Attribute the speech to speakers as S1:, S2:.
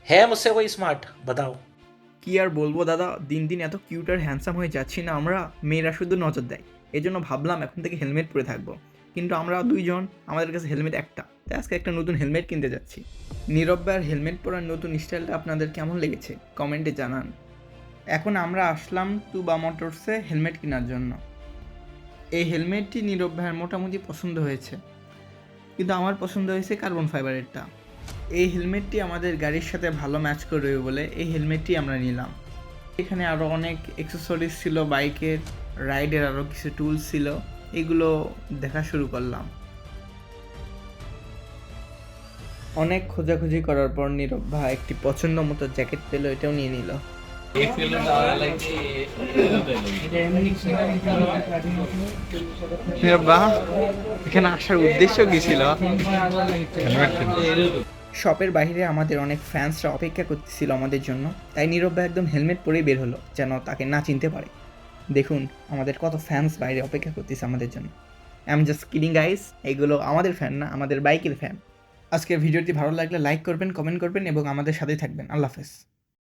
S1: है मुझसे कोई स्मार्ट? बताओ।
S2: কি আর বলবো দাদা, দিন দিন এত কিউট আর হ্যান্ডসাম হয়ে যাচ্ছি না আমরা, মেয়েরা শুধু নজর দেয়। এই জন্য ভাবলাম এখন থেকে হেলমেট পরে থাকবো। কিন্তু আমরা দুইজন, আমাদের কাছে হেলমেট একটা, তাই আজকে একটা নতুন হেলমেট কিনতে যাচ্ছি। নীরব ভাইয়ের হেলমেট পরার নতুন স্টাইলটা আপনাদের কেমন লেগেছে কমেন্টে জানান। এখন আমরা আসলাম টুবা মোটরসে হেলমেট কেনার জন্য। এই হেলমেটটি নীরব ভাইয়ের মোটামুটি পছন্দ হয়েছে, কিন্তু আমার পছন্দ হয়েছে কার্বন ফাইবারেরটা। এই হেলমেটটি আমাদের গাড়ির সাথে ভালো ম্যাচ করবে বলে এই হেলমেটটি আমরা নিলাম। এখানে আরও অনেক অ্যাক্সেসরিজ ছিল, বাইকের রাইডের আরও কিছু টুলস ছিল, এগুলো দেখা শুরু করলাম। অনেক খোঁজাখুঁজি করার পর নীরব ভাই একটি পছন্দ মতো জ্যাকেট পেল, এটাও নিয়ে নিল। নীরব ভাই এখানে আসার উদ্দেশ্য কি ছিল? শপের বাইরে আমাদের অনেক ফ্যান্সরা অপেক্ষা করতেছিল আমাদের জন্য, তাই নীরব ভাই একদম হেলমেট পরেই বের হলো যেন তাকে না চিনতে পারে। দেখুন আমাদের কত ফ্যান্স বাইরে অপেক্ষা করতেছে আমাদের জন্য। I am just kidding guys, এগুলো আমাদের ফ্যান না, আমাদের বাইকের ফ্যান। আজকের ভিডিওটি ভালো লাগলে লাইক করবেন, কমেন্ট করবেন এবং আমাদের সাথেই থাকবেন। আল্লাহ হাফেজ।